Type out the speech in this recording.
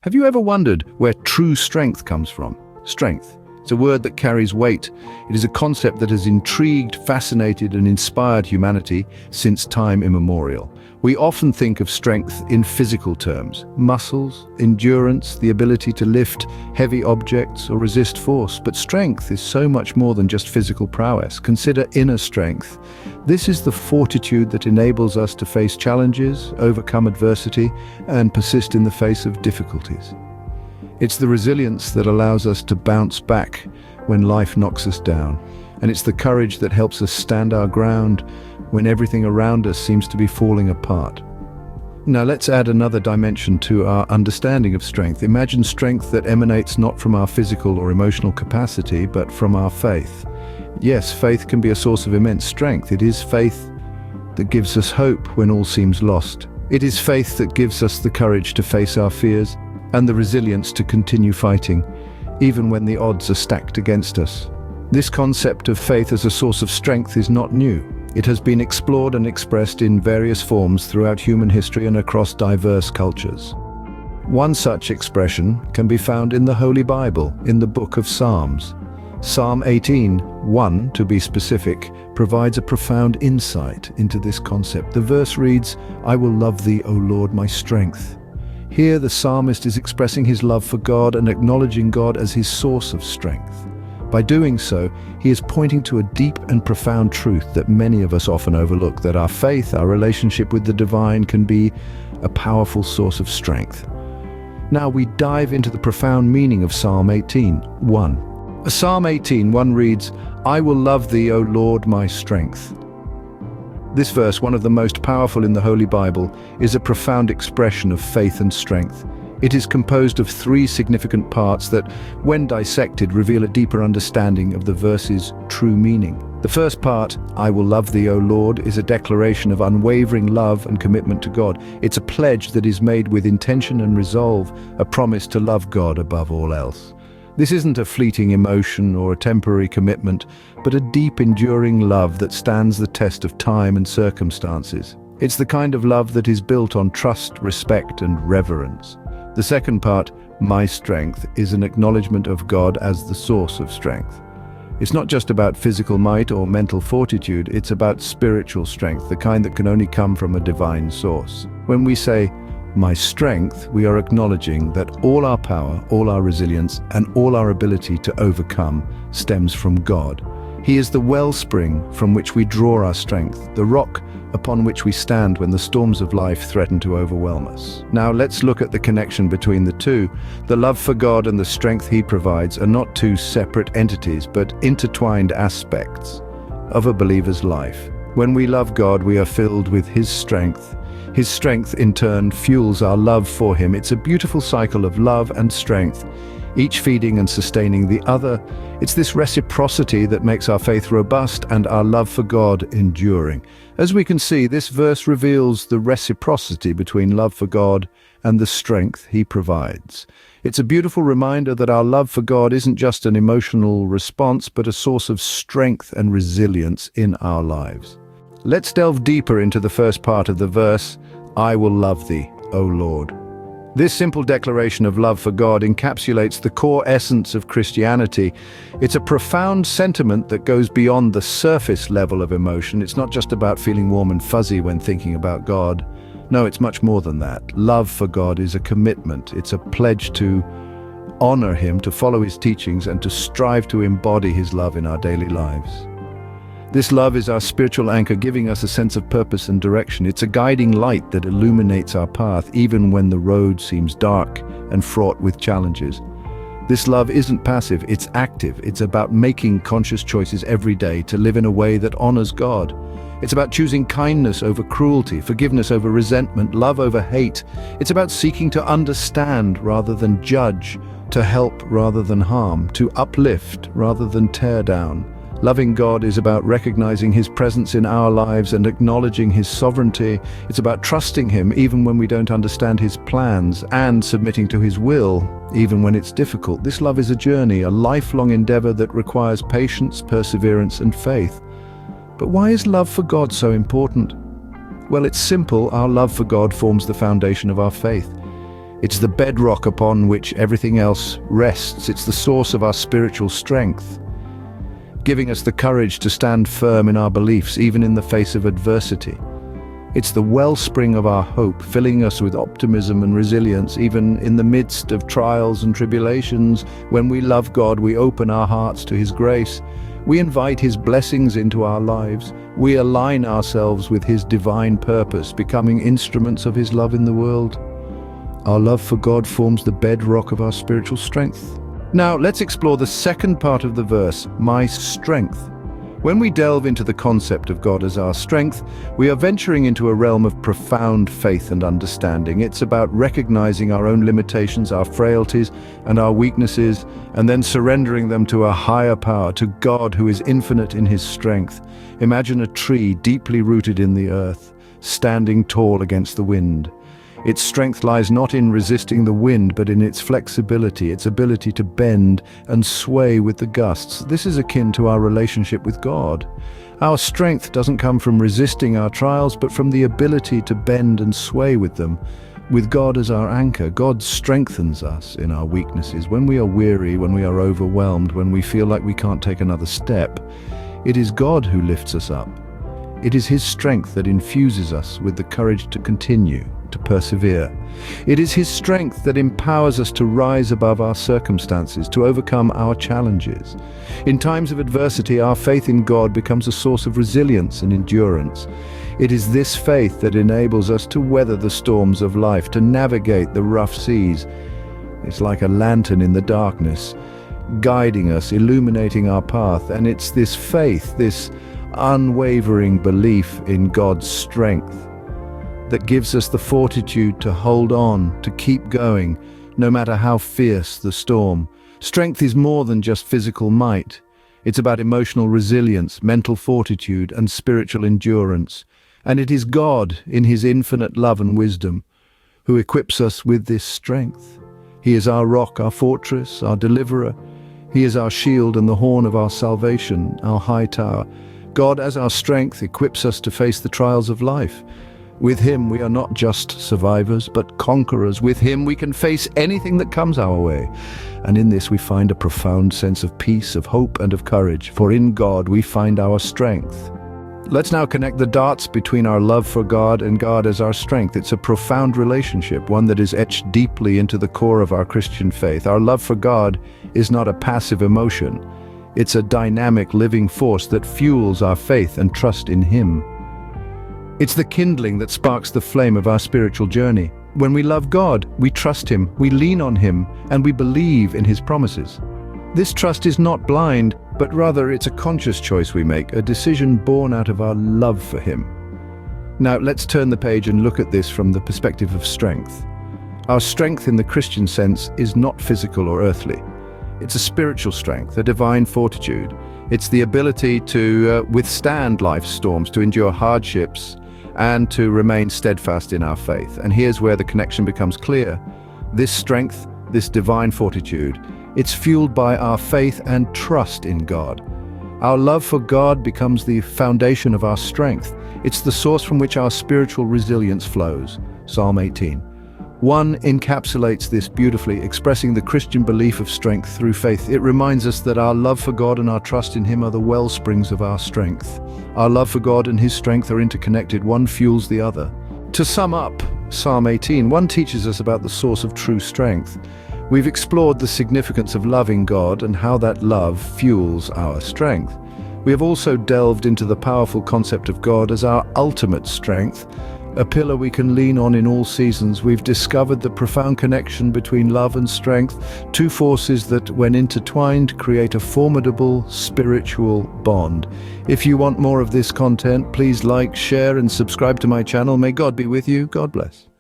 Have you ever wondered where true strength comes from? Strength. It's a word that carries weight. It is a concept that has intrigued, fascinated, and inspired humanity since time immemorial. We often think of strength in physical terms: muscles, endurance, the ability to lift heavy objects or resist force. But strength is so much more than just physical prowess. Consider inner strength. This is the fortitude that enables us to face challenges, overcome adversity, and persist in the face of difficulties. It's the resilience that allows us to bounce back when life knocks us down. And it's the courage that helps us stand our ground when everything around us seems to be falling apart. Now let's add another dimension to our understanding of strength. Imagine strength that emanates not from our physical or emotional capacity, but from our faith. Yes, faith can be a source of immense strength. It is faith that gives us hope when all seems lost. It is faith that gives us the courage to face our fears and the resilience to continue fighting, even when the odds are stacked against us. This concept of faith as a source of strength is not new. It has been explored and expressed in various forms throughout human history and across diverse cultures. One such expression can be found in the Holy Bible, in the book of Psalms. Psalm 18:1, to be specific, provides a profound insight into this concept. The verse reads, "I will love thee, O Lord, my strength." Here the psalmist is expressing his love for God and acknowledging God as his source of strength. By doing so, he is pointing to a deep and profound truth that many of us often overlook, that our faith, our relationship with the divine, can be a powerful source of strength. Now we dive into the profound meaning of Psalm 18:1. Psalm 18:1 reads, "I will love thee, O Lord, my strength." This verse, one of the most powerful in the Holy Bible, is a profound expression of faith and strength. It is composed of three significant parts that, when dissected, reveal a deeper understanding of the verse's true meaning. The first part, "I will love thee, O Lord," is a declaration of unwavering love and commitment to God. It's a pledge that is made with intention and resolve, a promise to love God above all else. This isn't a fleeting emotion or a temporary commitment, but a deep, enduring love that stands the test of time and circumstances. It's the kind of love that is built on trust, respect, and reverence. The second part, "my strength," is an acknowledgement of God as the source of strength. It's not just about physical might or mental fortitude, it's about spiritual strength, the kind that can only come from a divine source. When we say, "my strength," we are acknowledging that all our power, all our resilience, and all our ability to overcome stems from God. He is the wellspring from which we draw our strength, the rock upon which we stand when the storms of life threaten to overwhelm us. Now let's look at the connection between the two. The love for God and the strength He provides are not two separate entities, but intertwined aspects of a believer's life. When we love God, we are filled with His strength. His strength, in turn, fuels our love for Him. It's a beautiful cycle of love and strength, each feeding and sustaining the other. It's this reciprocity that makes our faith robust and our love for God enduring. As we can see, this verse reveals the reciprocity between love for God and the strength He provides. It's a beautiful reminder that our love for God isn't just an emotional response, but a source of strength and resilience in our lives. Let's delve deeper into the first part of the verse, "I will love thee, O Lord." This simple declaration of love for God encapsulates the core essence of Christianity. It's a profound sentiment that goes beyond the surface level of emotion. It's not just about feeling warm and fuzzy when thinking about God. No, it's much more than that. Love for God is a commitment. It's a pledge to honor Him, to follow His teachings, and to strive to embody His love in our daily lives. This love is our spiritual anchor, giving us a sense of purpose and direction. It's a guiding light that illuminates our path, even when the road seems dark and fraught with challenges. This love isn't passive, it's active. It's about making conscious choices every day to live in a way that honors God. It's about choosing kindness over cruelty, forgiveness over resentment, love over hate. It's about seeking to understand rather than judge, to help rather than harm, to uplift rather than tear down. Loving God is about recognizing His presence in our lives and acknowledging His sovereignty. It's about trusting Him even when we don't understand His plans, and submitting to His will even when it's difficult. This love is a journey, a lifelong endeavor that requires patience, perseverance, and faith. But why is love for God so important? Well, it's simple. Our love for God forms the foundation of our faith. It's the bedrock upon which everything else rests. It's the source of our spiritual strength, giving us the courage to stand firm in our beliefs, even in the face of adversity. It's the wellspring of our hope, filling us with optimism and resilience, even in the midst of trials and tribulations. When we love God, we open our hearts to His grace. We invite His blessings into our lives. We align ourselves with His divine purpose, becoming instruments of His love in the world. Our love for God forms the bedrock of our spiritual strength. Now, let's explore the second part of the verse, my strength. When we delve into the concept of God as our strength, we are venturing into a realm of profound faith and understanding. It's about recognizing our own limitations, our frailties, and our weaknesses, and then surrendering them to a higher power, to God who is infinite in His strength. Imagine a tree deeply rooted in the earth, standing tall against the wind. Its strength lies not in resisting the wind, but in its flexibility, its ability to bend and sway with the gusts. This is akin to our relationship with God. Our strength doesn't come from resisting our trials, but from the ability to bend and sway with them. With God as our anchor, God strengthens us in our weaknesses. When we are weary, when we are overwhelmed, when we feel like we can't take another step, it is God who lifts us up. It is His strength that infuses us with the courage to continue, to persevere. It is His strength that empowers us to rise above our circumstances, to overcome our challenges. In times of adversity, our faith in God becomes a source of resilience and endurance. It is this faith that enables us to weather the storms of life, to navigate the rough seas. It's like a lantern in the darkness, guiding us, illuminating our path. And it's this faith, this unwavering belief in God's strength, that gives us the fortitude to hold on, to keep going, no matter how fierce the storm. Strength is more than just physical might. It's about emotional resilience, mental fortitude, and spiritual endurance. And it is God, in His infinite love and wisdom, who equips us with this strength. He is our rock, our fortress, our deliverer. He is our shield and the horn of our salvation, our high tower. God, as our strength, equips us to face the trials of life. With Him, we are not just survivors, but conquerors. With Him, we can face anything that comes our way. And in this, we find a profound sense of peace, of hope, and of courage. For in God, we find our strength. Let's now connect the dots between our love for God and God as our strength. It's a profound relationship, one that is etched deeply into the core of our Christian faith. Our love for God is not a passive emotion. It's a dynamic, living force that fuels our faith and trust in Him. It's the kindling that sparks the flame of our spiritual journey. When we love God, we trust Him, we lean on Him, and we believe in His promises. This trust is not blind, but rather it's a conscious choice we make, a decision born out of our love for Him. Now, let's turn the page and look at this from the perspective of strength. Our strength in the Christian sense is not physical or earthly. It's a spiritual strength, a divine fortitude. It's the ability to withstand life's storms, to endure hardships, and to remain steadfast in our faith. And here's where the connection becomes clear. This strength, this divine fortitude, it's fueled by our faith and trust in God. Our love for God becomes the foundation of our strength. It's the source from which our spiritual resilience flows. Psalm 18. 1 encapsulates this beautifully, expressing the Christian belief of strength through faith. It reminds us that our love for God and our trust in Him are the well springs of our strength. Our love for God and His strength are interconnected. One fuels the other. To sum up Psalm 18, 1 teaches us about the source of true strength. We've explored the significance of loving God and how that love fuels our strength. We have also delved into the powerful concept of God as our ultimate strength, a pillar we can lean on in all seasons. We've discovered the profound connection between love and strength, two forces that, when intertwined, create a formidable spiritual bond. If you want more of this content, please like, share, and subscribe to my channel. May God be with you. God bless.